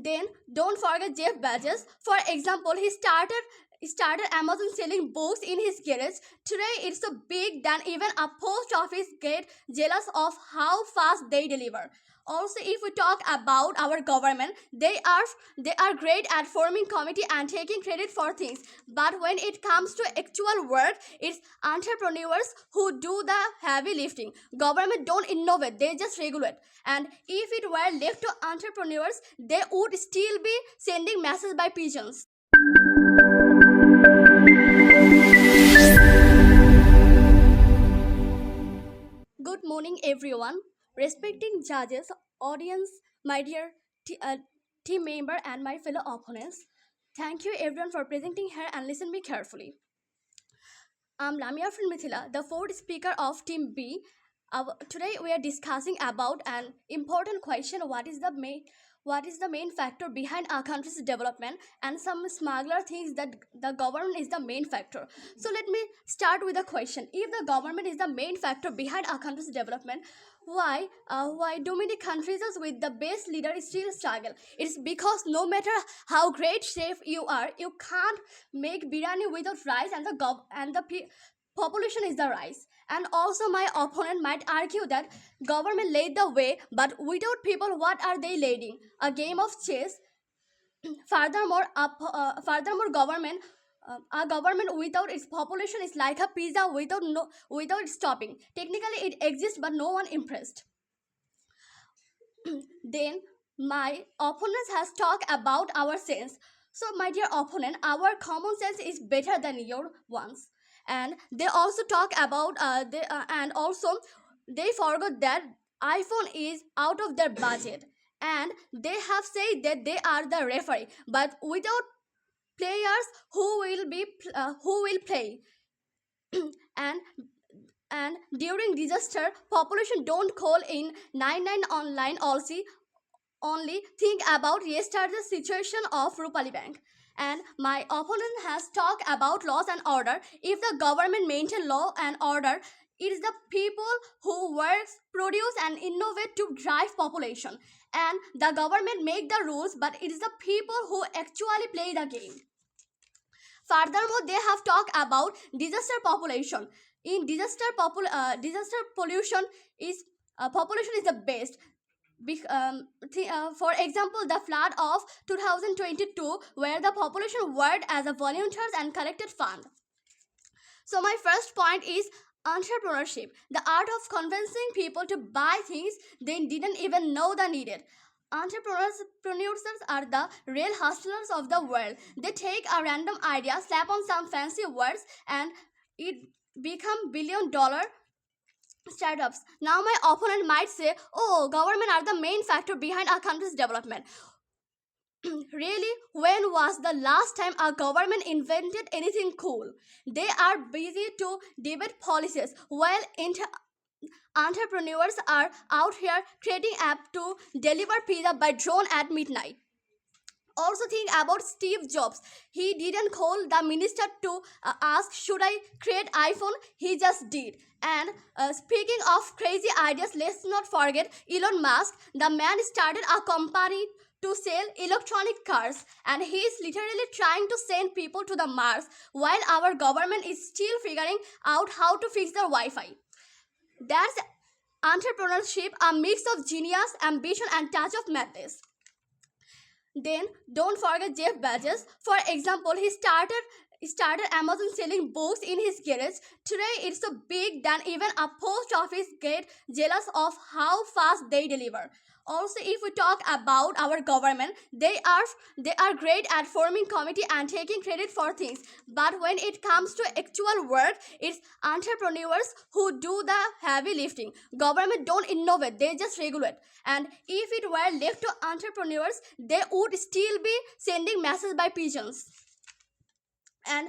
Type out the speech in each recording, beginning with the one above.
Then don't forget Jeff Bezos. For example, he started Amazon selling books in his garage. Today it's so big that even a post office get jealous of how fast they deliver. Also, if we talk about our government, they are great at forming committee and taking credit for things. But when it comes to actual work, it's entrepreneurs who do the heavy lifting. Government don't innovate, they just regulate. And if it were left to entrepreneurs, they would still be sending messages by pigeons. Good morning, everyone. Respecting judges, audience, my dear team member, and my fellow opponents. Thank you, everyone, for presenting here and listen me carefully. I'm Lamia Akter Mithila, the fourth speaker of Team B. Today we are discussing about an important question: what is the main factor behind our country's development, and some smuggler thinks that the government is the main factor. So let me start with a question: if the government is the main factor behind our country's development, why do many countries with the best leader still struggle? It's because no matter how great chef you are, you can't make biryani without rice, and population is the rice. And also, my opponent might argue that government laid the way, but without people, what are they leading? A game of chess. Furthermore, a government without its population is like a pizza without its topping. Technically, it exists, but no one impressed. Then my opponent has talked about our sense. So, my dear opponent, our common sense is better than your ones. And they also talk about and also they forgot that iPhone is out of their budget, and they have said that they are the referee, but without players, who will play? and and during disaster, population don't call in 99 online also. Only think about yesterday's situation of Rupali Bank. And my opponent has talked about laws and order. If the government maintain law and order, it is the people who work, produce, and innovate to drive population. And the government make the rules, but it is the people who actually play the game. Furthermore, they have talked about disaster population. In disaster pollution is population is the best. For example, the flood of 2022, where the population worked as a volunteers and collected fund. So my first point is entrepreneurship, the art of convincing people to buy things they didn't even know they needed. Entrepreneurs are the real hustlers of the world. They take a random idea, slap on some fancy words, and it become $1 billion startups. Now my opponent might say, oh, government are the main factor behind our country's development. Really, when was the last time our government invented anything cool? They are busy to debate policies, while entrepreneurs are out here creating app to deliver pizza by drone at midnight. Also think about Steve Jobs. He didn't call the minister to ask, should I create iPhone? He just did. And speaking of crazy ideas, let's not forget Elon Musk. The man started a company to sell electronic cars, and he is literally trying to send people to the Mars, while our government is still figuring out how to fix their Wi-Fi. That's entrepreneurship, a mix of genius, ambition, and touch of madness. Then don't forget Jeff Bezos. For example, he started Amazon selling books in his garage. Today it's so big that even a post office get jealous of how fast they deliver. Also, if we talk about our government, they are great at forming committee and taking credit for things. But when it comes to actual work, it's entrepreneurs who do the heavy lifting. Government don't innovate, they just regulate. And if it were left to entrepreneurs, they would still be sending messages by pigeons. And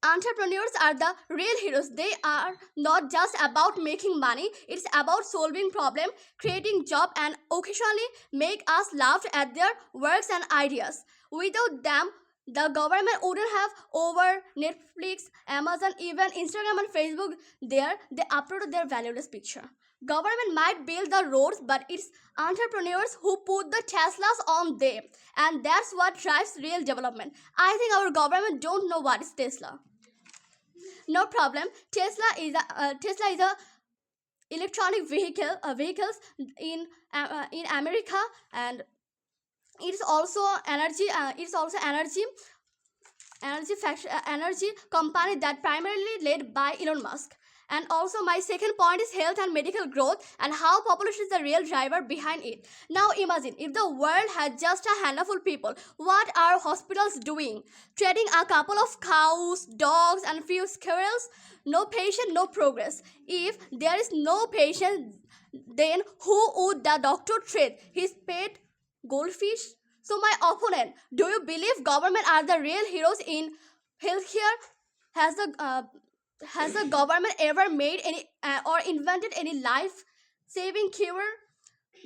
entrepreneurs are the real heroes. They are not just about making money, it's about solving problem, creating job, and occasionally make us laugh at their works and ideas. Without them, the government wouldn't have over Netflix, Amazon, even Instagram and Facebook. There they uploaded their valueless picture. Government might build the roads, but it's entrepreneurs who put the Teslas on them, and that's what drives real development. I think our government don't know what is Tesla. No problem. Tesla is a electronic vehicles in America, and it's also energy. It's also energy company that primarily led by Elon Musk. And also my second point is health and medical growth and how population is the real driver behind it. Now imagine if the world had just a handful of people, what are hospitals doing? Treating a couple of cows, dogs and few squirrels? No patient, no progress. If there is no patient, then who would the doctor treat? His pet goldfish? So my opponent, do you believe government are the real heroes in healthcare? Has the government ever made any or invented any life-saving cure?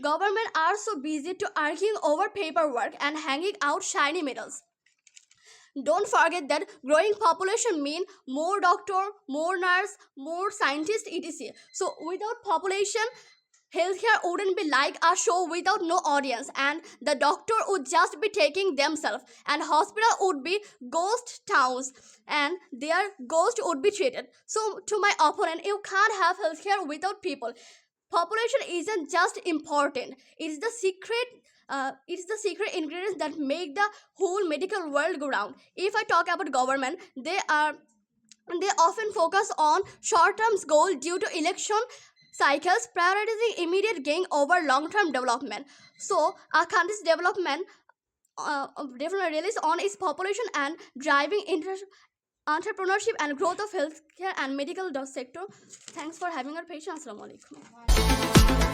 Government are so busy to arguing over paperwork and hanging out shiny medals. Don't forget that growing population mean more doctor, more nurse, more scientist, etc. So without population, healthcare wouldn't be like a show without no audience, and the doctor would just be taking themselves, and hospital would be ghost towns, and their ghost would be treated. So to my opponent, you can't have healthcare without people. Population isn't just important; it's the secret. It's the secret ingredients that make the whole medical world go round. If I talk about government, they often focus on short-term goals due to election cycles, prioritizing immediate gain over long-term development. So a country's development definitely relies on its population and driving entrepreneurship and growth of healthcare and medical sector. Thanks for having our patience. Assalamu alaikum.